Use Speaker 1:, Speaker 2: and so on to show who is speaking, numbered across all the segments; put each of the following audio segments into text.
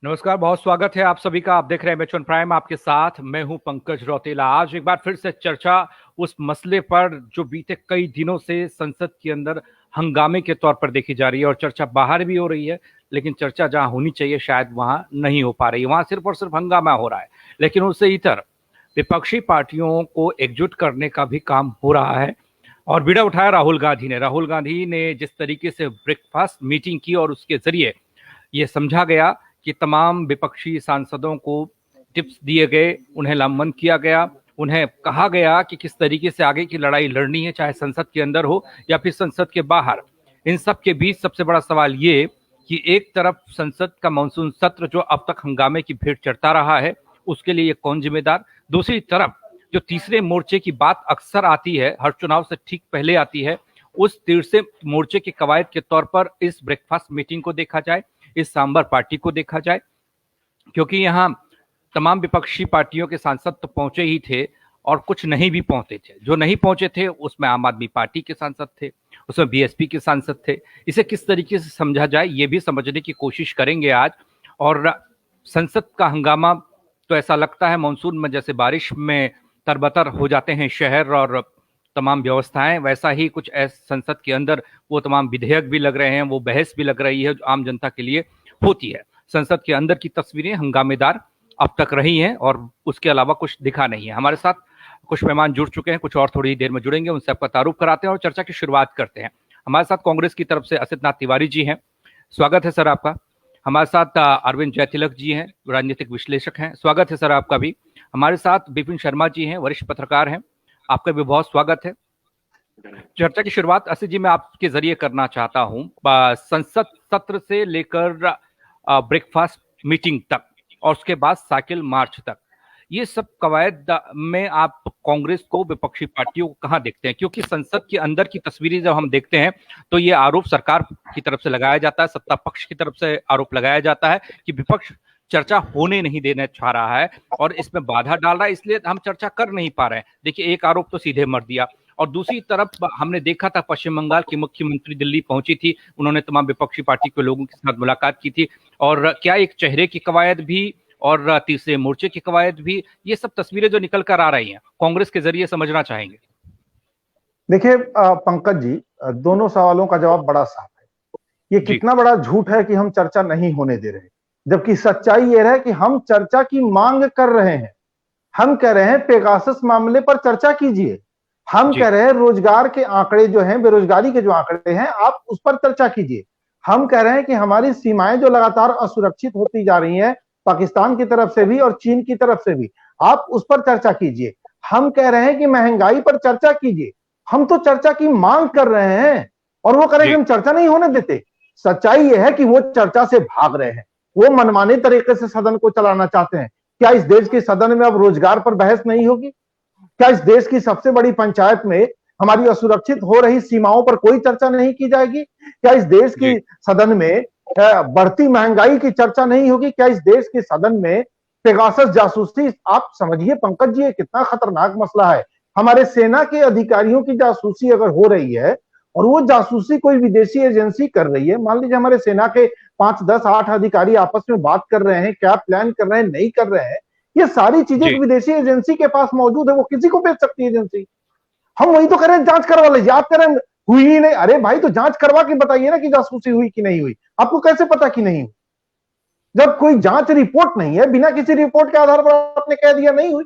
Speaker 1: नमस्कार, बहुत स्वागत है आप सभी का। आप देख रहे हैं एच1 प्राइम, आपके साथ मैं हूं पंकज रौतेला। आज एक बार फिर से चर्चा उस मसले पर जो बीते कई दिनों से संसद के अंदर हंगामे के तौर पर देखी जा रही है, और चर्चा बाहर भी हो रही है, लेकिन चर्चा जहां होनी चाहिए शायद वहां नहीं हो पा रही है। वहां सिर्फ और सिर्फ हंगामा हो रहा है, लेकिन उससे इतर विपक्षी पार्टियों को एकजुट करने का भी काम हो रहा है। और बीड़ा उठाया राहुल गांधी ने जिस तरीके से ब्रेकफास्ट मीटिंग की और उसके जरिए ये समझा गया कि तमाम विपक्षी सांसदों को टिप्स दिए गए, उन्हें लामबंद किया गया, उन्हें कहा गया कि किस तरीके से आगे की लड़ाई लड़नी है, चाहे संसद के अंदर हो या फिर संसद के बाहर। इन सब के बीच सबसे बड़ा सवाल ये कि एक तरफ संसद का मानसून सत्र जो अब तक हंगामे की भेंट चढ़ता रहा है, उसके लिए कौन जिम्मेदार। दूसरी तरफ जो तीसरे मोर्चे की बात अक्सर आती है, हर चुनाव से ठीक पहले आती है, उस तीसरे मोर्चे की कवायद के तौर पर इस ब्रेकफास्ट मीटिंग को देखा जाए, इस सांबर पार्टी को देखा जाए, क्योंकि यहाँ तमाम विपक्षी पार्टियों के सांसद तो पहुंचे ही थे और कुछ नहीं भी पहुंचे थे। जो नहीं पहुंचे थे उसमें आम आदमी पार्टी के सांसद थे, उसमें बीएसपी के सांसद थे। इसे किस तरीके से समझा जाए ये भी समझने की कोशिश करेंगे आज। और संसद का हंगामा तो ऐसा लगता है मानसून में जैसे बारिश में तरबतर हो जाते हैं शहर और तमाम व्यवस्थाएं, वैसा ही कुछ संसद के अंदर वो तमाम विधेयक भी लग रहे हैं, वो बहस भी लग रही है जो आम जनता के लिए होती है। संसद के अंदर की तस्वीरें हंगामेदार अब तक रही हैं और उसके अलावा कुछ दिखा नहीं है। हमारे साथ कुछ मेहमान जुड़ चुके हैं, कुछ और थोड़ी देर में जुड़ेंगे, उनसे आपका तारुफ कराते हैं और चर्चा की शुरुआत करते हैं। हमारे साथ कांग्रेस की तरफ से असित नाथ तिवारी जी हैं, स्वागत है सर आपका। हमारे साथ अरविंद जयतिलक जी हैं, राजनीतिक विश्लेषक हैं, स्वागत है सर आपका भी। हमारे साथ विपिन शर्मा जी हैं, वरिष्ठ पत्रकार हैं, आपका भी बहुत स्वागत है। चर्चा की शुरुआत असित जी मैं आपके जरिए करना चाहता हूं। संसद सत्र से लेकर ब्रेकफास्ट मीटिंग तक और उसके बाद साइकिल मार्च तक, ये सब कवायद में आप कांग्रेस को, विपक्षी पार्टियों को कहां देखते हैं? क्योंकि संसद के अंदर की तस्वीरें जब हम देखते हैं तो ये आरोप सरकार की तरफ से लगाया जाता है, सत्ता पक्ष की तरफ से आरोप लगाया जाता है कि विपक्ष चर्चा होने नहीं देना चाह रहा है और इसमें बाधा डाल रहा है, इसलिए हम चर्चा कर नहीं पा रहे हैं। देखिए, एक आरोप तो सीधे मर दिया, और दूसरी तरफ हमने देखा था पश्चिम बंगाल की मुख्यमंत्री दिल्ली पहुंची थी, उन्होंने तमाम विपक्षी पार्टी के लोगों के साथ मुलाकात की थी, और क्या एक चेहरे की कवायद भी और तीसरे मोर्चे की कवायद भी, ये सब तस्वीरें जो निकल कर आ रही हैं कांग्रेस के जरिए समझना चाहेंगे।
Speaker 2: देखिए पंकज जी, दोनों सवालों का जवाब बड़ा साफ है। ये कितना बड़ा झूठ है कि हम चर्चा नहीं होने दे रहे, जबकि सच्चाई यह है कि हम चर्चा की मांग कर रहे हैं। हम कह रहे हैं पेगासस मामले पर चर्चा कीजिए, हम कह रहे हैं रोजगार के आंकड़े जो हैं, बेरोजगारी के जो आंकड़े हैं, आप उस पर चर्चा कीजिए। हम कह रहे हैं कि हमारी सीमाएं जो लगातार असुरक्षित होती जा रही हैं, पाकिस्तान की तरफ से भी और चीन की तरफ से भी, आप उस पर चर्चा कीजिए। हम कह रहे हैं कि महंगाई पर चर्चा कीजिए। हम तो चर्चा की मांग कर रहे हैं और वो कह रहे हैं कि हम चर्चा नहीं होने देते। सच्चाई यह है कि वो चर्चा से भाग रहे हैं, वो मनमाने तरीके से सदन को चलाना चाहते हैं। क्या इस देश के सदन में अब रोजगार पर बहस नहीं होगी? क्या इस देश की सबसे बड़ी पंचायत में हमारी असुरक्षित हो रही सीमाओं पर कोई चर्चा नहीं की जाएगी? क्या इस देश की सदन में बढ़ती महंगाई की चर्चा नहीं होगी? क्या इस देश के सदन में पेगासस जासूसी, आप समझिए पंकज जी, कितना खतरनाक मसला है। हमारे सेना के अधिकारियों की जासूसी अगर हो रही है और वो जासूसी कोई विदेशी एजेंसी कर रही है, मान लीजिए हमारे सेना के 5, 10, 8 अधिकारी आपस में बात कर रहे हैं, क्या प्लान कर रहे हैं, नहीं कर रहे हैं, ये सारी चीजें एक विदेशी एजेंसी के पास मौजूद है, वो किसी को भेज सकती है एजेंसी। हम वही तो करें, जांच करवा ले, याद करें हुई ही नहीं। अरे भाई, तो जांच करवा के बताइए ना कि जासूसी हुई कि नहीं हुई। आपको कैसे पता कि नहीं हुई जब कोई जांच रिपोर्ट नहीं है? बिना किसी रिपोर्ट के आधार पर आपने कह दिया नहीं हुई।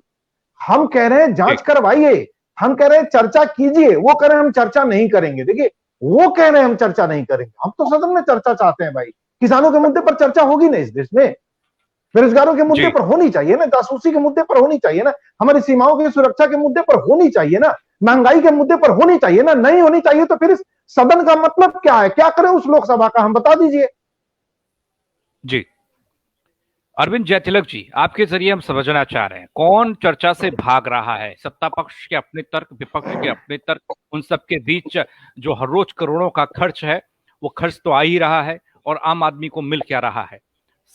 Speaker 2: हम कह रहे हैं जांच करवाइए, हम कह रहे हैं चर्चा कीजिए, वो कह रहे हैं हम चर्चा नहीं करेंगे। देखिए, वो कह रहे हैं हम चर्चा नहीं करेंगे, हम तो सदन में चर्चा चाहते हैं भाई। किसानों के मुद्दे पर चर्चा होगी ना इस देश में, बेरोजगारों के मुद्दे पर होनी चाहिए ना, जासूसी के मुद्दे पर होनी चाहिए ना, हमारी सीमाओं की सुरक्षा के मुद्दे पर होनी चाहिए ना, महंगाई के मुद्दे पर होनी चाहिए ना। नहीं होनी चाहिए तो फिर इस सदन का मतलब क्या है? क्या करें उस लोकसभा का, हम बता दीजिए।
Speaker 1: जी, अरविंद जयतिलक जी, आपके जरिए हम समझना चाह रहे हैं कौन चर्चा से भाग रहा है। सत्ता पक्ष के अपने तर्क, विपक्ष के अपने तर्क, उन सबके बीच जो हर रोज करोड़ों का खर्च है, वो खर्च तो आ ही रहा है और आम आदमी को मिल क्या रहा है।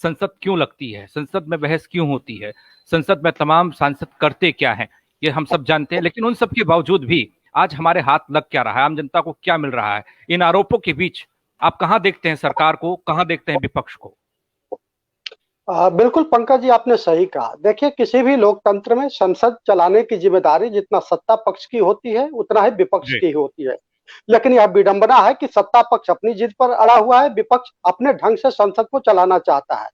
Speaker 1: संसद क्यों लगती है, संसद में बहस क्यों होती है, संसद में तमाम सांसद करते क्या हैं, ये हम सब जानते हैं। लेकिन उन सब के बावजूद भी आज हमारे हाथ लग क्या रहा है, आम जनता को क्या मिल रहा है? इन आरोपों के बीच आप कहां देखते हैं सरकार को, कहां देखते हैं विपक्ष को?
Speaker 3: बिल्कुल पंकज जी, आपने सही कहा। देखिए, किसी भी लोकतंत्र में संसद चलाने की जिम्मेदारी जितना सत्ता पक्ष की होती है उतना ही विपक्ष
Speaker 1: जी
Speaker 3: की होती है। लेकिन यह विडंबना है कि सत्ता पक्ष अपनी जिद पर अड़ा हुआ है, विपक्ष अपने ढंग से संसद को चलाना चाहता है।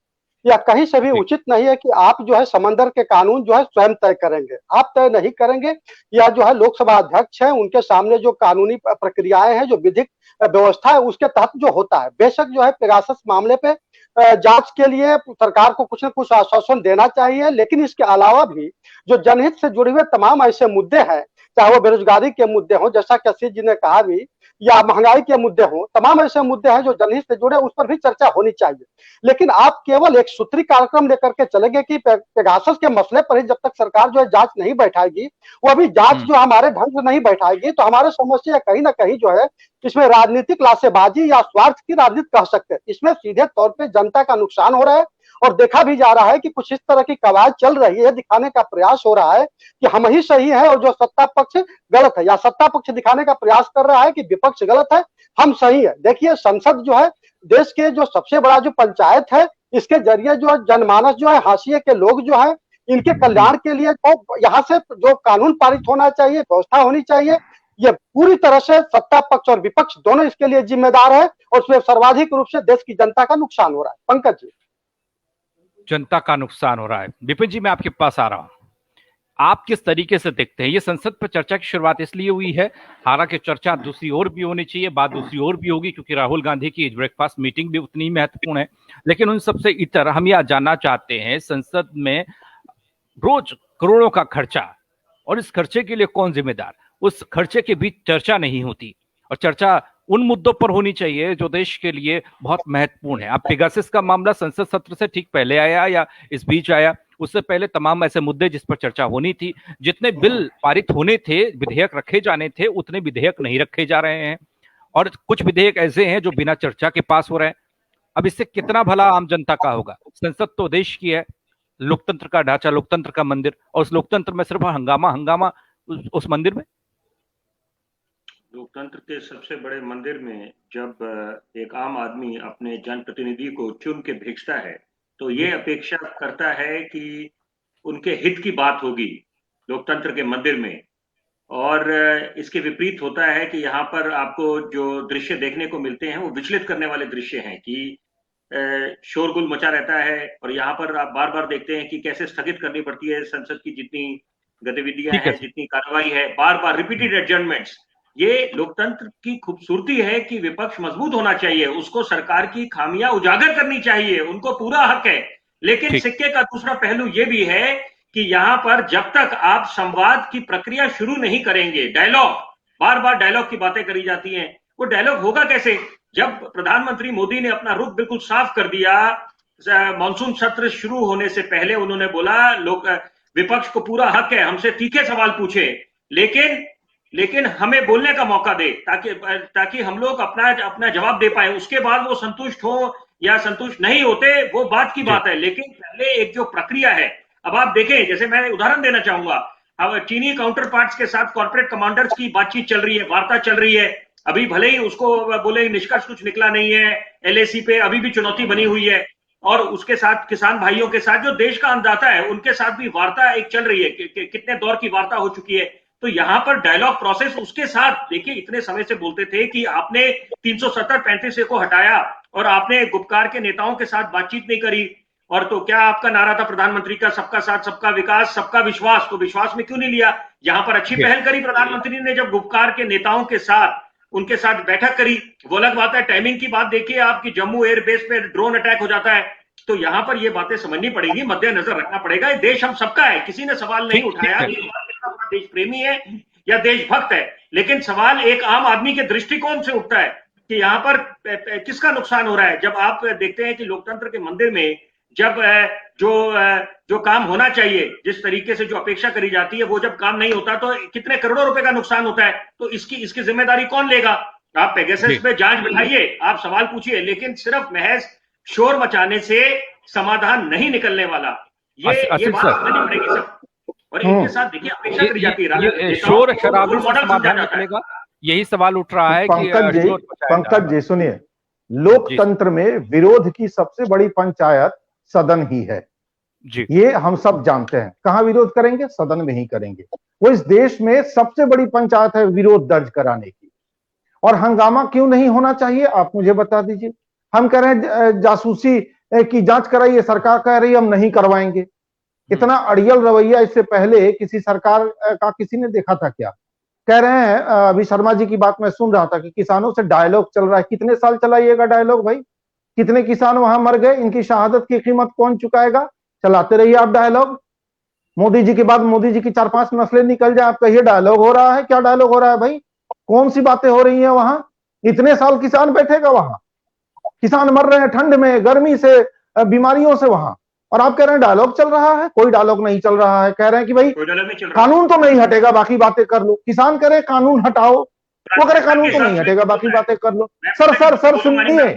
Speaker 3: यह कहीं से भी
Speaker 1: जी
Speaker 3: उचित नहीं है कि आप जो है समंदर के कानून जो है स्वयं तय करेंगे, आप तय नहीं करेंगे। या जो है लोकसभा अध्यक्ष है, उनके सामने जो कानूनी प्रक्रियाएं हैं, जो विधिक व्यवस्था है, उसके तहत जो होता है। बेशक जो है पेगासस मामले पे जांच के लिए सरकार को कुछ न कुछ आश्वासन देना चाहिए, लेकिन इसके अलावा भी जो जनहित से जुड़े हुए तमाम ऐसे मुद्दे हैं, चाहे वो बेरोजगारी के मुद्दे हों, जैसा कि असीस जी ने कहा भी, या महंगाई के मुद्दे हों, तमाम ऐसे मुद्दे हैं जो जनहित से जुड़े, उस पर भी चर्चा होनी चाहिए। लेकिन आप केवल एक सूत्री कार्यक्रम लेकर के चलेंगे कि पेगासस के मसले पर ही जब तक सरकार जो है जांच नहीं बैठाएगी, वो अभी जांच जो हमारे ढंग से नहीं बैठाएगी, तो हमारे समस्या कहीं ना कहीं जो है इसमें राजनीतिक लासेबाजी या स्वार्थ की राजनीति कह सकते हैं। इसमें सीधे तौर पे जनता का नुकसान हो रहा है, और देखा भी जा रहा है कि कुछ इस तरह की कवायद चल रही है, दिखाने का प्रयास हो रहा है कि हम ही सही है और जो सत्ता पक्ष गलत है, या सत्ता पक्ष दिखाने का प्रयास कर रहा है कि विपक्ष गलत है, हम सही है। देखिए, संसद जो है देश के जो सबसे बड़ा जो पंचायत है, इसके जरिए जो जनमानस जो है, हाशिए के लोग जो है, इनके कल्याण के लिए तो यहाँ से जो कानून पारित होना चाहिए, व्यवस्था होनी चाहिए, ये पूरी तरह से सत्ता पक्ष और विपक्ष दोनों इसके लिए जिम्मेदार है, और उसमें सर्वाधिक रूप से देश की जनता का नुकसान हो रहा है। पंकज जी,
Speaker 1: जनता का नुकसान हो रहा है। विपिन जी, मैं आपके पास आ रहा हूं, आप किस तरीके से देखते हैं? ये संसद पर चर्चा की शुरुआत इसलिए हुई है, हालांकि चर्चा दूसरी ओर भी होनी चाहिए, बात दूसरी ओर भी होगी, क्योंकि राहुल गांधी की ब्रेकफास्ट मीटिंग भी उतनी ही महत्वपूर्ण है। लेकिन उन सबसे इतर हम यह जानना चाहते हैं, संसद में रोज करोड़ों का खर्चा, और इस खर्चे के लिए कौन जिम्मेदार? उस खर्चे के बीच चर्चा नहीं होती, और चर्चा उन मुद्दों पर होनी चाहिए जो देश के लिए बहुत महत्वपूर्ण है। अब पेगासस का मामला संसद सत्र से ठीक पहले आया या इस बीच आया? उससे पहले तमाम ऐसे मुद्दे जिस पर चर्चा होनी थी, जितने बिल पारित होने थे, विधेयक रखे जाने थे, उतने विधेयक नहीं रखे जा रहे हैं, और कुछ विधेयक ऐसे हैं जो बिना चर्चा के पास हो रहे हैं। अब इससे कितना भला आम जनता का होगा? संसद तो देश की है, लोकतंत्र का ढांचा, लोकतंत्र का मंदिर, और उस लोकतंत्र में सिर्फ हंगामा हंगामा उस मंदिर में।
Speaker 4: लोकतंत्र के सबसे बड़े मंदिर में जब एक आम आदमी अपने जनप्रतिनिधि को चुन के भेजता है, तो ये अपेक्षा करता है कि उनके हित की बात होगी लोकतंत्र के मंदिर में। और इसके विपरीत होता है कि यहाँ पर आपको जो दृश्य देखने को मिलते हैं वो विचलित करने वाले दृश्य हैं कि शोरगुल मचा रहता है, और यहाँ पर आप बार बार देखते हैं कि कैसे स्थगित करनी पड़ती है संसद की जितनी गतिविधियां हैं, जितनी कार्रवाई है, बार बार रिपीटेड एडजर्नमेंट्स। ये लोकतंत्र की खूबसूरती है कि विपक्ष मजबूत होना चाहिए, उसको सरकार की खामियां उजागर करनी चाहिए, उनको पूरा हक है। लेकिन सिक्के का दूसरा पहलू ये भी है कि यहाँ पर जब तक आप संवाद की प्रक्रिया शुरू नहीं करेंगे, डायलॉग, बार बार डायलॉग की बातें करी जाती हैं, वो डायलॉग होगा कैसे? जब प्रधानमंत्री मोदी ने अपना रुख बिल्कुल साफ कर दिया, मानसून सत्र शुरू होने से पहले उन्होंने बोला लोग विपक्ष को पूरा हक है हमसे तीखे सवाल पूछे, लेकिन हमें बोलने का मौका दे, ताकि हम लोग अपना जवाब दे पाए। उसके बाद वो संतुष्ट हो या संतुष्ट नहीं होते, वो बात की बात है, लेकिन पहले एक जो प्रक्रिया है। अब आप देखें, जैसे मैं उदाहरण देना चाहूंगा, अब चीनी काउंटर पार्ट्स के साथ कॉर्पोरेट कमांडर्स की बातचीत चल रही है, वार्ता चल रही है। अभी भले ही उसको बोले निष्कर्ष कुछ निकला नहीं है, एलएसी पे अभी भी चुनौती बनी हुई है, और उसके साथ किसान भाइयों के साथ जो देश का अन्नदाता है उनके साथ भी वार्ता एक चल रही है, कितने दौर की वार्ता हो चुकी है। तो यहां पर डायलॉग प्रोसेस उसके साथ, देखिए इतने समय से बोलते थे कि आपने 370-35 को हटाया और आपने गुपकार के नेताओं के साथ बातचीत नहीं करी, और तो क्या आपका नारा था प्रधानमंत्री का, सबका साथ सबका विकास सबका विश्वास, तो विश्वास में क्यों नहीं लिया? यहां पर अच्छी पहल करी प्रधानमंत्री ने, जब गुपकार के नेताओं के साथ उनके साथ बैठक करी। वो अलग बात है, टाइमिंग की बात देखिए आपकी, जम्मू एयरबेस पे ड्रोन अटैक हो जाता है। तो यहां पर ये बातें समझनी पड़ेगी, मद्देनजर रखना पड़ेगा। ये देश हम सबका है, किसी ने सवाल नहीं उठाया कि देश प्रेमी है या देशभक्त है, लेकिन सवाल एक आम आदमी के दृष्टिकोण से उठता है कि यहाँ पर किसका नुकसान हो रहा है। जब आप देखते हैं कि लोकतंत्र के मंदिर में जब जो काम होना चाहिए, जिस तरीके से जो अपेक्षा करी जाती है, वो जब काम नहीं होता तो कितने करोड़ों रुपए का नुकसान होता है। तो इसकी जिम्मेदारी कौन लेगा? आप पेगासस पे जांच बिठाइए, आप सवाल पूछिए, लेकिन सिर्फ महज शोर मचाने से समाधान नहीं निकलने वाला। ये बात समझनी पड़ेगी सब। और इनके साथ देखिए अपेक्षा करी जाती है,
Speaker 1: शोर शराबे से समाधान निकलेगा, यही सवाल उठ रहा है
Speaker 2: पंकज जी सुनिए, लोकतंत्र में विरोध की सबसे बड़ी पंचायत सदन ही है।
Speaker 1: जी
Speaker 2: ये हम सब जानते हैं। कहां विरोध करेंगे? सदन में ही करेंगे। वो इस देश में सबसे बड़ी पंचायत है विरोध दर्ज कराने की। और हंगामा क्यों नहीं होना चाहिए, आप मुझे बता दीजिए। हम कह रहे हैं जासूसी की जांच कराइए, सरकार कह रही है हम नहीं करवाएंगे। इतना अड़ियल रवैया इससे पहले किसी सरकार का किसी ने देखा था क्या? कह रहे हैं अभी शर्मा जी की बात मैं सुन रहा था कि किसानों से डायलॉग चल रहा है। कितने साल चलाइएगा डायलॉग भाई? कितने किसान वहां मर गए, इनकी शहादत की कीमत कौन चुकाएगा? चलाते रहिए आप डायलॉग। मोदी जी के बाद मोदी जी की 4-5 नस्लें निकल जाए, आप कहिए डायलॉग हो रहा है। क्या डायलॉग हो रहा है भाई? कौन सी बातें हो रही हैं वहां? इतने साल किसान बैठेगा वहां? किसान मर रहे हैं ठंड में, गर्मी से, बीमारियों से वहां, और आप कह रहे हैं डायलॉग चल रहा है। कोई डायलॉग नहीं चल रहा है। कह रहे हैं कि भाई कानून तो नहीं हटेगा, बाकी बातें कर लो। किसान करे कानून हटाओ, वो करे कानून तो नहीं हटेगा, बाकी बातें कर लो। सर सुनिए,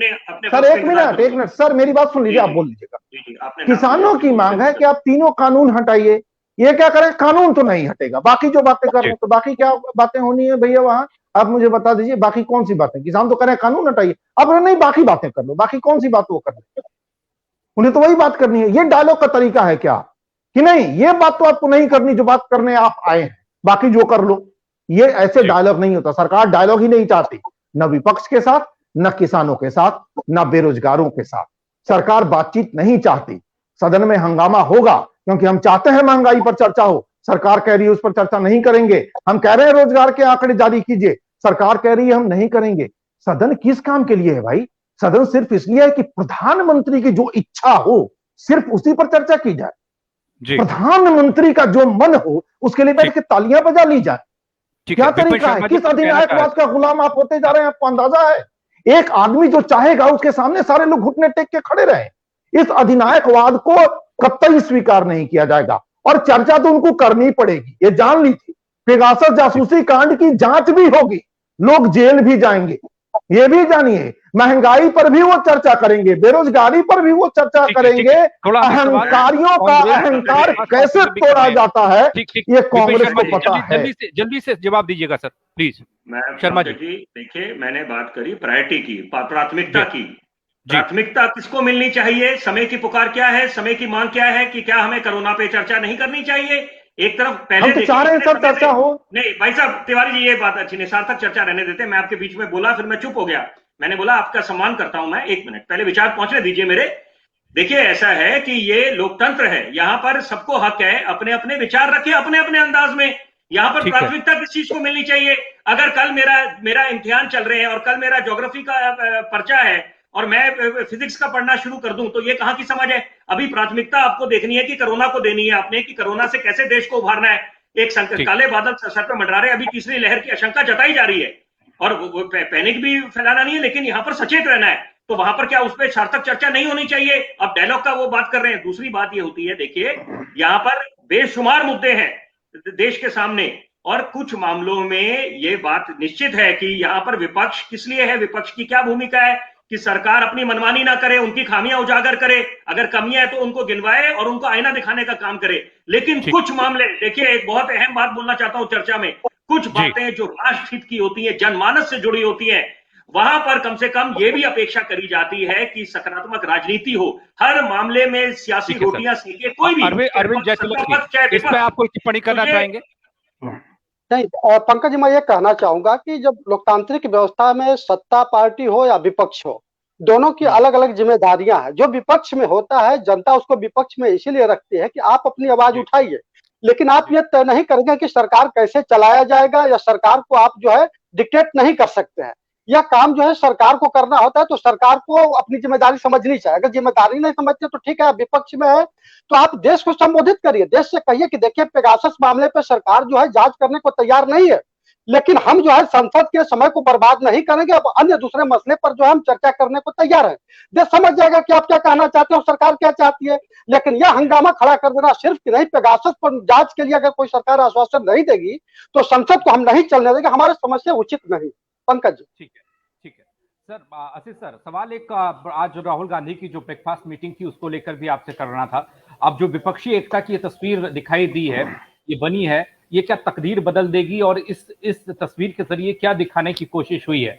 Speaker 2: सर एक मिनट सर, मेरी बात सुन लीजिए, आप बोल लीजिएगा। किसानों की मांग है कि आप तीनों कानून हटाइए। ये क्या करें? कानून तो नहीं हटेगा, बाकी जो बातें कर रहे हैं, तो बाकी क्या बातें होनी है भैया वहां? आप मुझे बता दीजिए, बाकी कौन सी बातें? किसान तो करें कानून हटाइए, अब नहीं बाकी बातें कर लो। बाकी कौन सी बात वो कर रहे? उन्हें तो वही बात करनी है। ये डायलॉग का तरीका है क्या कि नहीं ये बात तो आपको नहीं करनी जो बात करने आप आए हैं, बाकी जो कर लो? ये ऐसे डायलॉग नहीं होता। सरकार डायलॉग ही नहीं चाहती, न विपक्ष के साथ, न किसानों के साथ, न बेरोजगारों के साथ। सरकार बातचीत नहीं चाहती। सदन में हंगामा होगा क्योंकि हम चाहते हैं महंगाई पर चर्चा हो। सरकार कह रही है उस पर चर्चा नहीं करेंगे। हम कह रहे हैं रोजगार के आंकड़े जारी कीजिए, सरकार कह रही है हम नहीं करेंगे। सदन किस काम के लिए है भाई? सदन सिर्फ इसलिए है कि प्रधानमंत्री की जो इच्छा हो सिर्फ उसी पर चर्चा की जाए। प्रधानमंत्री का जो मन हो उसके लिए बैठ के तालियां बजा ली जाए। क्या तरीका है? किस अधिनायकवाद का गुलाम आप होते जा रहे हैं? आपको अंदाजा है? एक आदमी जो चाहेगा उसके सामने सारे लोग घुटने टेक के खड़े रहे। इस अधिनायकवाद को कतई स्वीकार नहीं किया जाएगा और चर्चा तो उनको करनी पड़ेगी। ये जान ली थी। पेगासस जासूसी कांड की जांच भी होगी, लोग जेल भी जाएंगे। ये भी जानिए, महंगाई पर भी वो चर्चा करेंगे, बेरोजगारी पर भी वो चर्चा करेंगे। अहंकारियों का अहंकार कैसे तोड़ा जाता है ये कांग्रेस को पता है।
Speaker 1: जल्दी से जवाब दीजिएगा सर प्लीज।
Speaker 4: शर्मा जी देखिए, मैंने बात करी प्रायोरिटी की, प्राथमिकता की। प्राथमिकता किसको मिलनी चाहिए? समय की पुकार क्या है, समय की मांग क्या है कि क्या हमें कोरोना पे चर्चा नहीं करनी चाहिए? एक तरफ पहले
Speaker 2: हम तो चाह रहे हैं सब चर्चा हो।
Speaker 4: नहीं भाई साहब तिवारी जी, ये बात अच्छी नहीं, सार्थक चर्चा रहने देते। मैं आपके बीच में बोला, फिर मैं चुप हो गया। मैंने बोला आपका सम्मान करता हूं मैं, एक मिनट पहले विचार पहुंचने दीजिए मेरे। देखिए ऐसा है कि ये लोकतंत्र है, यहां पर सबको हक है अपने अपने विचार रखे अपने अपने अंदाज में। यहां पर प्राथमिकता किस चीज को मिलनी चाहिए? अगर कल मेरा इम्तिहान चल रहे हैं और कल मेरा ज्योग्राफी का पर्चा है और मैं फिजिक्स का पढ़ना शुरू कर दूं, तो ये कहां की समझ है? अभी प्राथमिकता आपको देखनी है कि कोरोना को देनी है आपने, कि कोरोना से कैसे देश को उभारना है। एक संकट, काले बादल सर पे मंडरा रहे, अभी तीसरी लहर की आशंका जताई जा रही है और पैनिक भी फैलाना नहीं है, लेकिन यहां पर सचेत रहना है। तो वहां पर क्या उस पर सार्थक चर्चा नहीं होनी चाहिए? अब डायलॉग का वो बात कर रहे हैं। दूसरी बात ये होती है, देखिए यहां पर बेशुमार मुद्दे हैं देश के सामने, और कुछ मामलों में ये बात निश्चित है कि यहां पर विपक्ष किस लिए है, विपक्ष की क्या भूमिका है कि सरकार अपनी मनमानी ना करे, उनकी खामियां उजागर करे, अगर कमियां है तो उनको गिनवाए और उनको आईना दिखाने का काम करे। लेकिन कुछ मामले, देखिए एक बहुत अहम बात बोलना चाहता हूं चर्चा में, कुछ बातें जो राष्ट्र हित की होती है, जनमानस से जुड़ी होती है, वहां पर कम से कम ये भी अपेक्षा करी जाती है कि सकारात्मक राजनीति हो। हर मामले में सियासी रोटियां सेके कोई भी।
Speaker 1: अरविंद जयतिलक, इस पे आप कोई टिप्पणी करना चाहेंगे?
Speaker 3: नहीं पंकज जी, मैं ये कहना चाहूंगा कि जब लोकतांत्रिक व्यवस्था में सत्ता पार्टी हो या विपक्ष हो, दोनों की अलग अलग जिम्मेदारियां हैं। जो विपक्ष में होता है, जनता उसको विपक्ष में इसीलिए रखती है कि आप अपनी आवाज उठाइए, लेकिन आप ये तय नहीं करेंगे कि सरकार कैसे चलाया जाएगा, या सरकार को आप जो है डिक्टेट नहीं कर सकते हैं। यह काम जो है सरकार को करना होता है, तो सरकार को अपनी जिम्मेदारी समझनी चाहिए। अगर जिम्मेदारी नहीं समझते तो ठीक है, विपक्ष में है तो आप देश को संबोधित करिए, देश से कहिए कि देखिए पेगासस मामले पे सरकार जो है जांच करने को तैयार नहीं है, लेकिन हम जो है संसद के समय को बर्बाद नहीं करेंगे। अब अन्य दूसरे मसले पर जो हम चर्चा करने को तैयार है। देश समझ जाएगा कि आप क्या कहना चाहते हो, सरकार क्या चाहती है। लेकिन यह हंगामा खड़ा कर देना सिर्फ कि नहीं, पेगासस पर जांच के लिए अगर कोई सरकार आश्वासन नहीं देगी तो संसद को हम नहीं चलने देंगे। हमारे समस्या उचित नहीं। पंकज जी
Speaker 1: ठीक है सर। आशीष सर, सवाल एक, आज राहुल गांधी की जो ब्रेकफास्ट मीटिंग थी उसको लेकर भी आपसे करना था। अब जो विपक्षी एकता की तस्वीर दिखाई दी है, ये बनी है, ये क्या तकदीर बदल देगी और इस तस्वीर के जरिए क्या दिखाने की कोशिश हुई है?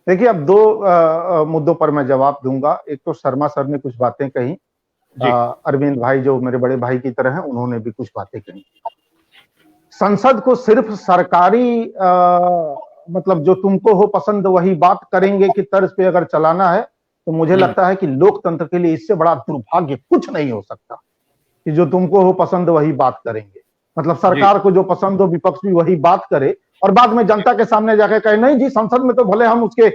Speaker 2: देखिए, अब दो मुद्दों पर मैं जवाब दूंगा। एक तो शर्मा सर ने कुछ बातें कही, अरविंद भाई जो मेरे बड़े भाई की तरह हैं, उन्होंने भी कुछ बातें कही। संसद को सिर्फ सरकारी मतलब जो तुमको हो पसंद वही बात करेंगे कि तर्ज पे अगर चलाना है, तो मुझे लगता है कि लोकतंत्र के लिए इससे बड़ा दुर्भाग्य कुछ नहीं हो सकता कि जो तुमको हो पसंद वही बात करेंगे। मतलब सरकार को जो पसंद हो विपक्ष भी वही बात करे, और बाद में जनता के सामने जाके कहे नहीं जी संसद में तो भले हम उसके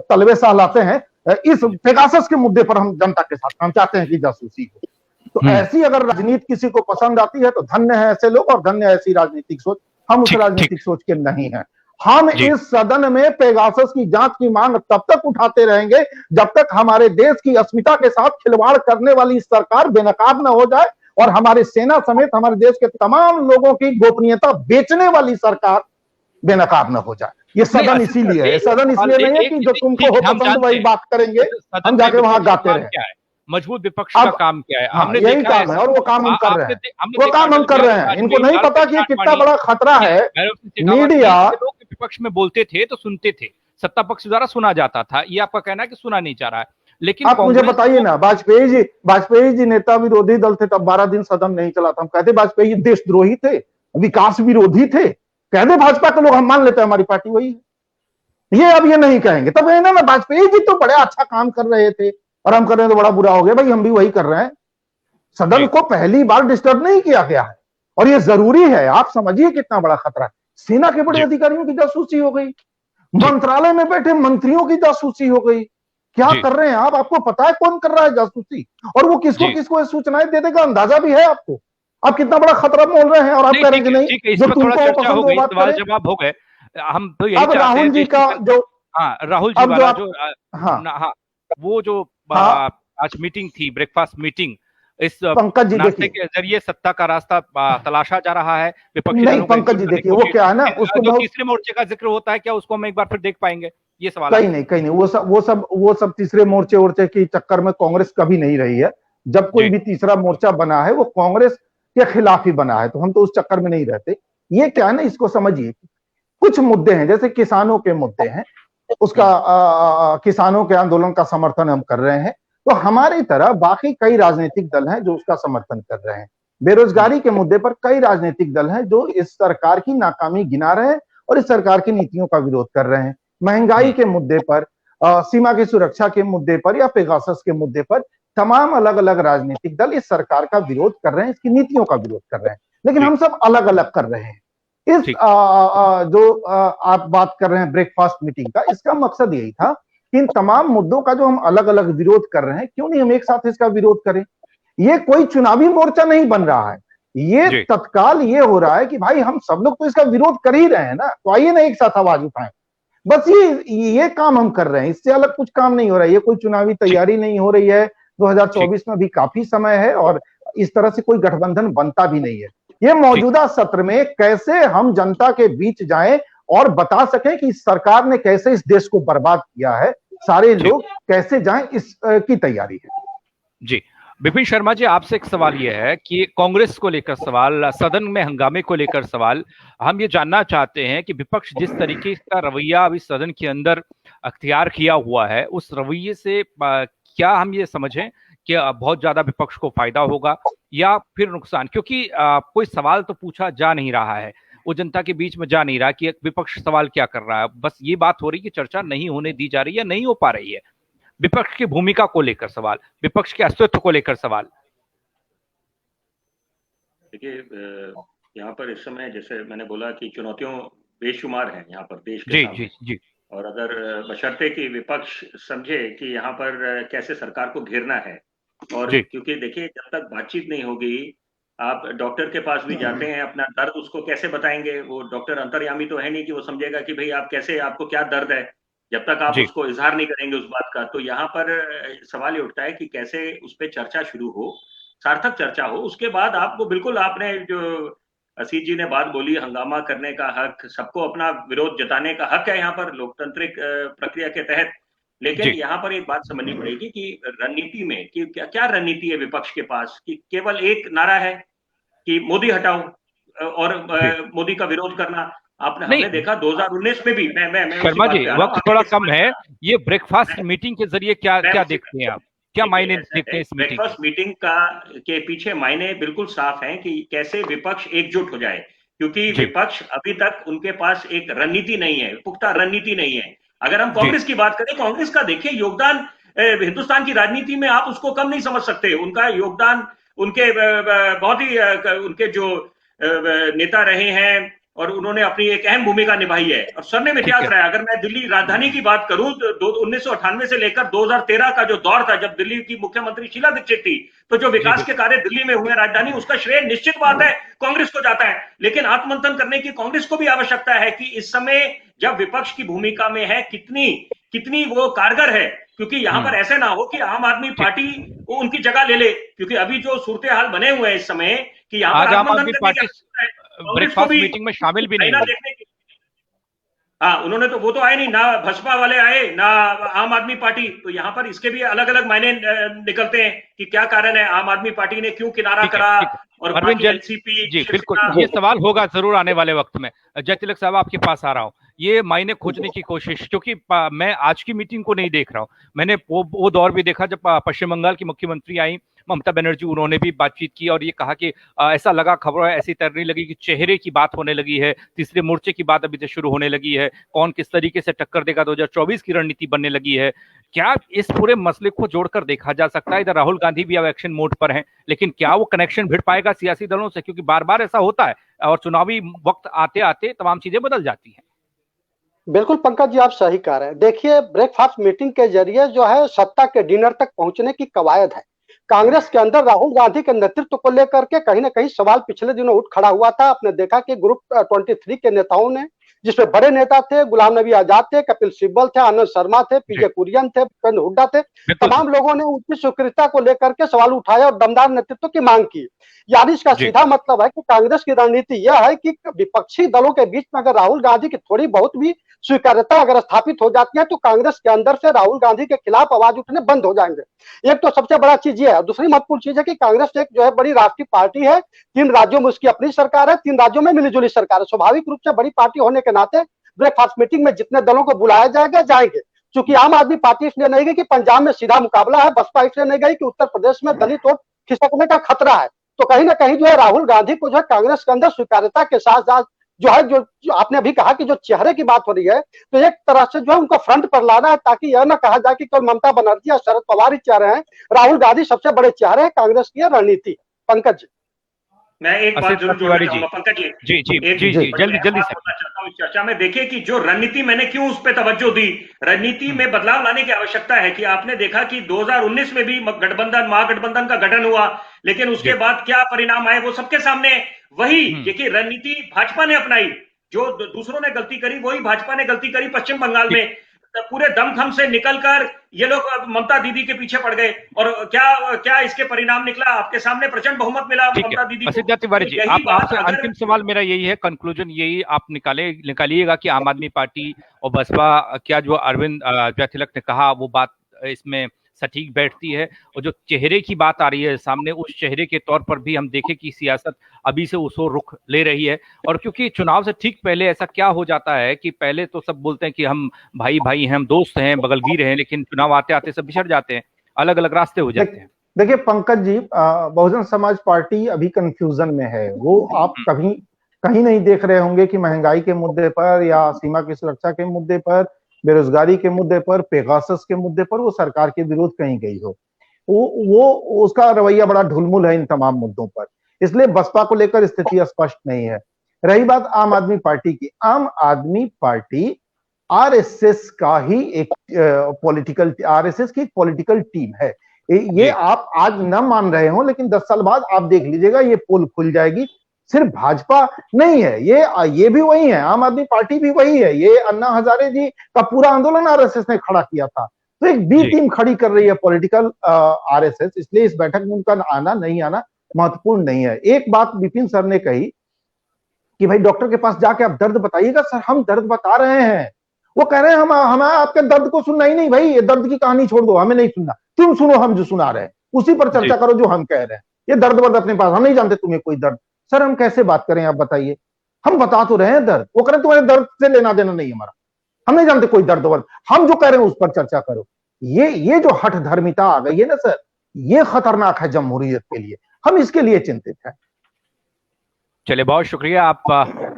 Speaker 2: तलवे सहलाते हैं, इस पेगासस के मुद्दे पर हम जनता के साथ हम चाहते हैं कि जासूसी हो। तो ऐसी अगर राजनीति किसी को पसंद आती है तो धन्य है ऐसे लोग और धन्य है ऐसी राजनीतिक सोच। हम उस राजनीतिक सोच के नहीं हैं। हम इस सदन में पेगासस की जांच की मांग तब तक उठाते रहेंगे जब तक हमारे देश की अस्मिता के साथ खिलवाड़ करने वाली सरकार बेनकाब न हो जाए और हमारी सेना समेत हमारे देश के तमाम लोगों की गोपनीयता बेचने वाली सरकार बेनकाब न हो जाए। ये सदन इसीलिए है, सदन इसलिए नहीं है कि जो तुमको हो पसंद वही बात करेंगे, हम जाके वहां गाते रहे।
Speaker 1: मजबूत विपक्ष का काम क्या है? हमने
Speaker 2: यही काम है और वो काम हम कर रहे हैं, वो काम हम कर रहे हैं। इनको नहीं पता कि कितना बड़ा खतरा है। मीडिया
Speaker 1: लोग विपक्ष में बोलते थे तो सुनते थे, सत्ता पक्ष द्वारा सुना जाता था। ये आपका कहना है कि सुना नहीं जा रहा है, लेकिन
Speaker 2: आप मुझे बताइए ना, वाजपेयी जी नेता विरोधी दल थे, तब 12 दिन सदन नहीं चला था। हम कहते वाजपेयी देशद्रोही थे, विकास विरोधी थे, कहते भाजपा के लोग हम मान लेते हैं हमारी पार्टी वही है। ये अब ये नहीं कहेंगे, तब ना वाजपेयी जी तो बड़े अच्छा काम कर रहे थे और हम कर रहे हैं तो बड़ा बुरा हो गया। भाई हम भी वही कर रहे हैं। सदन को पहली बार डिस्टर्ब नहीं किया गया है और ये जरूरी है। आप समझिए कितना बड़ा खतरा है। सेना के बड़े अधिकारियों की जासूसी हो गई, मंत्रालय में बैठे मंत्रियों की जासूसी हो गई। क्या कर रहे हैं आप? आपको पता है कौन कर रहा है जासूसी और वो किसको किसको सूचनाएं दे देगा? अंदाजा भी है आपको? आप कितना बड़ा खतरा बोल रहे हैं और आप कह रहे हैं कि नहीं जो तुमको पसंद वो बात करें।
Speaker 1: जवाब हो गए। हम तो यही
Speaker 2: अब राहुल जी का जो
Speaker 1: राहुल जी वाला जो वो जो आज मीटिंग थी, ब्रेकफास्ट मीटिंग, इस
Speaker 2: पंकज जी
Speaker 1: नाश्ते के जरिए सत्ता का रास्ता तलाशा जा रहा है। विपक्षी
Speaker 2: नहीं पंकज जी देखिए वो क्या है ना, उसको
Speaker 1: जो तीसरे मोर्चे का जिक्र होता है, क्या उसको हम एक बार फिर देख पाएंगे? ये सवाल
Speaker 2: कहीं नहीं वो सब तीसरे मोर्चे की चक्कर में कांग्रेस कभी नहीं रही है। जब कोई भी तीसरा मोर्चा बना है वो कांग्रेस के खिलाफ ही बना है, तो हम तो उस चक्कर में नहीं रहते। ये क्या है ना, इसको समझिए। कुछ मुद्दे हैं जैसे किसानों के मुद्दे हैं, उसका किसानों के आंदोलन का समर्थन हम कर रहे हैं, तो हमारी तरह बाकी कई राजनीतिक दल हैं जो उसका समर्थन कर रहे हैं। बेरोजगारी के मुद्दे पर कई राजनीतिक दल हैं जो इस सरकार की नाकामी गिना रहे हैं और इस सरकार की नीतियों का विरोध कर रहे हैं। महंगाई के मुद्दे पर, सीमा की सुरक्षा के मुद्दे पर या पेगासस के मुद्दे पर तमाम अलग अलग राजनीतिक दल इस सरकार का विरोध कर रहे हैं, इसकी नीतियों का विरोध कर रहे हैं, लेकिन हम सब अलग अलग कर रहे हैं। इस जो आप बात कर रहे हैं ब्रेकफास्ट मीटिंग का, इसका मकसद यही था कि इन तमाम मुद्दों का जो हम अलग अलग विरोध कर रहे हैं, क्यों नहीं हम एक साथ इसका विरोध करें। ये कोई चुनावी मोर्चा नहीं बन रहा है, ये तत्काल ये हो रहा है कि भाई हम सब लोग तो इसका विरोध कर ही रहे हैं ना, तो आइए ना एक साथ आवाज उठाएं। बस ये काम हम कर रहे हैं, इससे अलग कुछ काम नहीं हो रहा है। ये कोई चुनावी तैयारी नहीं हो रही है। 2024 में भी काफी समय है और इस तरह से कोई गठबंधन बनता भी नहीं है। ये मौजूदा सत्र में कैसे हम जनता के बीच जाएं और बता सकें कि सरकार ने कैसे इस देश को बर्बाद किया है, सारे लोग कैसे जाएं, इसकी तैयारी है।
Speaker 1: जी विपिन शर्मा जी, आपसे एक सवाल यह है कि कांग्रेस को लेकर सवाल, सदन में हंगामे को लेकर सवाल, हम ये जानना चाहते हैं कि विपक्ष जिस तरीके का रवैया अभी सदन के अंदर अख्तियार किया हुआ है, उस रवैये से क्या हम ये समझें कि बहुत ज्यादा विपक्ष को फायदा होगा या फिर नुकसान? क्योंकि कोई सवाल तो पूछा जा नहीं रहा है, वो जनता के बीच में जा नहीं रहा कि विपक्ष सवाल क्या कर रहा है। बस ये बात हो रही है कि चर्चा नहीं होने दी जा रही है, नहीं हो पा रही है। विपक्ष की भूमिका को लेकर सवाल, विपक्ष के अस्तित्व को लेकर सवाल।
Speaker 4: देखिए यहाँ पर इस समय जैसे मैंने बोला कि चुनौतियों बेशुमार हैं यहाँ पर देश के सामने।
Speaker 1: जी।
Speaker 4: और अगर बशर्ते कि विपक्ष समझे कि यहाँ पर कैसे सरकार को घेरना है, और क्योंकि देखिए जब तक बातचीत नहीं होगी, आप डॉक्टर के पास भी जाते हैं, अपना दर्द उसको कैसे बताएंगे? वो डॉक्टर अंतर्यामी तो है नहीं कि वो समझेगा कि भाई आप कैसे, आपको क्या दर्द है, जब तक आप उसको इजहार नहीं करेंगे उस बात का। तो यहाँ पर सवाल ये उठता है कि कैसे उस पर चर्चा शुरू हो, सार्थक चर्चा हो। उसके बाद आपको बिल्कुल, आपने जो असीत जी ने बात बोली, हंगामा करने का हक, सबको अपना विरोध जताने का हक है यहाँ पर लोकतांत्रिक प्रक्रिया के तहत। लेकिन यहाँ पर एक बात समझनी पड़ेगी कि रणनीति में कि क्या रणनीति है विपक्ष के पास, कि केवल एक नारा है कि मोदी हटाओ और मोदी का विरोध करना। आपने
Speaker 1: नहीं
Speaker 4: हमने देखा 2019 में भी मैं उसी
Speaker 1: शर्मा
Speaker 4: बात
Speaker 1: जी,
Speaker 4: पे आ रहा हूँ।
Speaker 1: वक्त थोड़ा
Speaker 4: इस
Speaker 1: कम
Speaker 4: बात
Speaker 1: है।
Speaker 4: का
Speaker 1: ये ब्रेकफास्ट
Speaker 4: मैं
Speaker 1: मीटिंग के जरिए क्या
Speaker 4: मैं
Speaker 1: क्या
Speaker 4: उसी
Speaker 1: देखते हैं आप? क्या
Speaker 4: देखिए,
Speaker 1: मायने
Speaker 4: ऐसा
Speaker 1: देखते
Speaker 4: है
Speaker 1: हैं इस मीटिंग के?
Speaker 4: ब्रेकफास्ट मीटिंग का के पीछे मायने बिल्कुल साफ हैं कि कैसे विपक्ष एकजुट हो जाए, क्योंकि
Speaker 1: जी
Speaker 4: विपक्ष अभी तक उनके पास एक रणनीति नहीं है, पुख्ता रणनीति नहीं है। अगर हम
Speaker 1: जी
Speaker 4: कांग्रेस की बात करें, कांग्रेस का देखिए योगदान हिंदुस्तान की राजनीति में आप उसको कम नहीं समझ सकते। उनका योगदान उनके बहुत ही उनके जो नेता रहे हैं और उन्होंने अपनी एक अहम भूमिका निभाई है और स्वर्णिम
Speaker 1: ठीक
Speaker 4: इतिहास
Speaker 1: है।
Speaker 4: रहा है। अगर मैं दिल्ली राजधानी की बात करूं तो 1998 से लेकर 2013 का जो दौर था, जब दिल्ली की मुख्यमंत्री शीला दीक्षित थी, तो जो
Speaker 1: जी
Speaker 4: विकास के
Speaker 1: बिल्कुल।
Speaker 4: कार्य दिल्ली में हुए राजधानी, उसका श्रेय निश्चित बात है कांग्रेस को जाता है। लेकिन आत्ममंथन करने की कांग्रेस को भी आवश्यकता है कि इस समय जब विपक्ष की भूमिका में है, कितनी कितनी वो कारगर है, क्योंकि यहां पर ऐसे ना हो कि आम आदमी
Speaker 1: ठीक।
Speaker 4: पार्टी वो उनकी जगह ले ले। क्योंकि अभी जो सूरत हाल बने हुए हैं इस समय कि यहां पर
Speaker 1: आज आम
Speaker 4: आत्ममंथन
Speaker 1: आदमी
Speaker 4: करने की
Speaker 1: पार्टी
Speaker 4: आवश्यकता है, कांग्रेस को
Speaker 1: ब्रेकफास्ट
Speaker 4: भी
Speaker 1: मीटिंग में शामिल भी नहीं
Speaker 4: आईना
Speaker 1: हुई।
Speaker 4: देखने की। हाँ, उन्होंने तो वो तो आए नहीं ना, भाजपा वाले आए ना आम आदमी पार्टी। तो यहाँ पर इसके भी अलग अलग मायने निकलते हैं कि क्या कारण है, आम आदमी पार्टी ने क्यों किनारा
Speaker 1: ठीक है,
Speaker 4: करा
Speaker 1: ठीक है।
Speaker 4: और
Speaker 1: अरविंद
Speaker 4: बाकी
Speaker 1: जैन
Speaker 4: एनसीपी,
Speaker 1: जी, बिल्कुल,
Speaker 4: शिवसेना।
Speaker 1: ये सवाल होगा ज़रूर आने वाले वक़्त में। जयतिलक साहब आपके पास आ रहा हूँ। ये मायने खोजने की कोशिश, क्योंकि मैं आज की मीटिंग को नहीं देख रहा हूँ। मैंने वो दौर भी देखा जब पश्चिम बंगाल की मुख्यमंत्री आई, ममता बनर्जी, उन्होंने भी बातचीत की और ये कहा कि ऐसा लगा, खबर ऐसी तैरने लगी कि चेहरे की बात होने लगी है, तीसरे मोर्चे की बात अभी से शुरू होने लगी है, कौन किस तरीके से टक्कर देगा 2024 की रणनीति बनने लगी है। क्या इस पूरे मसले को जोड़कर देखा जा सकता है? इधर राहुल गांधी भी अब एक्शन मोड पर हैं, लेकिन क्या वो कनेक्शन भिड़ पाएगा सियासी दलों से? क्योंकि बार बार ऐसा होता है और चुनावी वक्त आते आते तमाम चीजें बदल जाती हैं।
Speaker 3: बिल्कुल पंकज जी, आप सही कह रहे हैं। देखिए, ब्रेकफास्ट मीटिंग के जरिए जो है सत्ता के डिनर तक पहुंचने की कवायद है। कांग्रेस के अंदर राहुल गांधी के नेतृत्व को लेकर के कहीं ना कहीं सवाल पिछले दिनों उठ खड़ा हुआ था। आपने देखा कि ग्रुप 23 के नेताओं ने, जिसमें बड़े नेता थे, गुलाम नबी आजाद थे, कपिल सिब्बल थे, आनंद शर्मा थे,
Speaker 1: जी
Speaker 3: पीजे कुरियन थे, भूपेंद्र हुड्डा थे,
Speaker 1: बिल्कुल
Speaker 3: तमाम लोगों ने उनकी स्वीकृति को लेकर के सवाल उठाया और दमदार नेतृत्व की मांग की। यानी इसका
Speaker 1: जी
Speaker 3: सीधा मतलब है कि कांग्रेस की रणनीति यह है कि विपक्षी दलों के बीच में अगर राहुल गांधी की थोड़ी बहुत भी स्वीकार्यता अगर स्थापित हो जाती है, तो कांग्रेस के अंदर से राहुल गांधी के खिलाफ आवाज उठने बंद हो जाएंगे। एक तो सबसे बड़ा चीज ये है। दूसरी महत्वपूर्ण चीज है कि कांग्रेस एक जो है बड़ी राष्ट्रीय पार्टी है, 3 राज्यों में उसकी अपनी सरकार है, 3 राज्यों में मिलीजुली सरकार है। स्वाभाविक रूप से बड़ी पार्टी होने के नाते ब्रेकफास्ट मीटिंग में जितने दलों को बुलाया जाएगा जाएंगे। चूंकि आम आदमी पार्टी इसलिए नहीं गई कि पंजाब में सीधा मुकाबला है, बसपा इसलिए नहीं गई कि उत्तर प्रदेश में दलित वोट खिसकने का खतरा है। तो कहीं ना कहीं जो है राहुल गांधी को जो है कांग्रेस के अंदर स्वीकार्यता के साथ साथ जो है जो आपने अभी कहा कि जो चेहरे की बात हो रही है, तो एक तरह से जो है उनको फ्रंट पर लाना है, ताकि यह ना कहा जाए कि केवल ममता बनर्जी या शरद पवार ही चेहरे हैं। राहुल गांधी सबसे बड़े चेहरे हैं कांग्रेस की रणनीति। पंकज जी,
Speaker 4: मैं एक बात
Speaker 1: असित
Speaker 4: जरूर जोड़ना
Speaker 1: तिवारी जी।
Speaker 4: चाहूंगा पंकज जी।
Speaker 1: जी जी
Speaker 4: एक
Speaker 1: जी जी,
Speaker 4: बड़ी
Speaker 1: जल्दी
Speaker 4: अहम
Speaker 1: जल्दी
Speaker 4: बात
Speaker 1: से।
Speaker 4: बोलना चाहता हूँ इस चर्चा में। देखिए कि जो रणनीति, मैंने क्यों उस पर तवज्जो दी, रणनीति में बदलाव लाने की आवश्यकता है। कि आपने देखा कि 2019 में भी गठबंधन, महागठबंधन का गठन हुआ, लेकिन उसके
Speaker 1: जी
Speaker 4: बाद क्या परिणाम आए वो सबके सामने है। वही
Speaker 1: हम्म,
Speaker 4: देखिए रणनीति भाजपा ने अपनाई, जो दूसरों ने गलती करी वही भाजपा ने गलती करी पश्चिम बंगाल
Speaker 1: ठीक
Speaker 4: में। पूरे दमखम से निकलकर ये लोग ममता दीदी के पीछे पड़ गए और क्या क्या इसके परिणाम निकला, आपके सामने प्रचंड बहुमत मिला
Speaker 1: ठीक है।
Speaker 4: ममता दीदी को।
Speaker 1: असित तिवारी
Speaker 4: तो
Speaker 1: जी,
Speaker 4: यही
Speaker 1: आप
Speaker 4: बात
Speaker 1: आपसे
Speaker 4: अगर
Speaker 1: अंतिम सवाल मेरा यही है, कंक्लूजन यही आप निकालिएगा कि आम आदमी पार्टी और बसपा, क्या जो अरविंद जयतिलक ने कहा वो बात इसमें सटीक बैठती है? और जो चेहरे की बात आ रही है सामने, उस चेहरे के तौर पर भी हम देखें कि सियासत अभी से उस ओर रुख ले रही है। और क्योंकि चुनाव से ठीक पहले ऐसा क्या हो जाता है कि पहले तो सब बोलते हैं कि हम भाई भाई हैं, हम दोस्त हैं, बगलगीर हैं, लेकिन चुनाव आते आते सब बिछड़ जाते हैं, अलग अलग रास्ते हो जाते हैं।
Speaker 2: देखिए पंकज जी, बहुजन समाज पार्टी अभी कंफ्यूजन में है। वो आप कभी कहीं नहीं देख रहे होंगे कि महंगाई के मुद्दे पर या सीमा की सुरक्षा के मुद्दे पर, बेरोजगारी के मुद्दे पर, पेगासस के मुद्दे पर वो सरकार के विरोध कहीं गई हो। वो उसका रवैया बड़ा ढुलमुल है इन तमाम मुद्दों पर। इसलिए बसपा को लेकर स्थिति स्पष्ट नहीं है। रही बात आम आदमी पार्टी की, आम आदमी पार्टी आरएसएस का ही एक पॉलिटिकल, आरएसएस की एक पॉलिटिकल टीम है। ये आप आज न मान रहे हो, लेकिन 10 साल बाद आप देख लीजिएगा ये पोल खुल जाएगी। सिर्फ भाजपा नहीं है, ये भी वही है, आम आदमी पार्टी भी वही है। ये अन्ना हजारे जी का पूरा आंदोलन आरएसएस ने खड़ा किया था। तो एक बी टीम खड़ी कर रही है पॉलिटिकल आरएसएस। इसलिए इस बैठक में उनका आना नहीं आना महत्वपूर्ण नहीं है। एक बात विपिन सर ने कही कि भाई डॉक्टर के पास जाके आप दर्द बताइएगा। सर हम दर्द बता रहे हैं, वो कह रहे हैं हमें आपके दर्द को सुनना ही नहीं। भाई ये दर्द की कहानी छोड़ दो, हमें नहीं सुनना, तुम सुनो हम जो सुना रहे हैं, उसी पर चर्चा करो जो हम कह रहे हैं। ये दर्द वर्द अपने पास, हम नहीं जानते तुम्हें कोई दर्द। सर हम कैसे बात करें, आप बताइए। हम बता तो रहे हैं दर्द, वो करें तुम्हारे दर्द से लेना देना नहीं हमारा, हम नहीं जानते कोई दर्द वर्द, हम जो कह रहे हैं उस पर चर्चा करो। ये जो हठ धर्मिता आ गई है ना सर, ये खतरनाक है जमहूरियत के लिए, हम इसके लिए चिंतित हैं।
Speaker 1: चलिए, बहुत शुक्रिया आप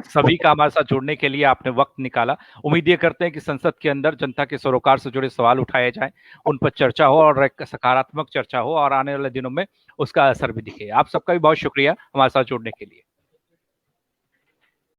Speaker 1: सभी का हमारे साथ जुड़ने के लिए, आपने वक्त निकाला। उम्मीद ये करते हैं कि संसद के अंदर जनता के सरोकार से जुड़े सवाल उठाए जाएं, उन पर चर्चा हो और एक सकारात्मक चर्चा हो और आने वाले दिनों में उसका असर भी दिखे। आप सबका भी बहुत शुक्रिया हमारे साथ जुड़ने के लिए।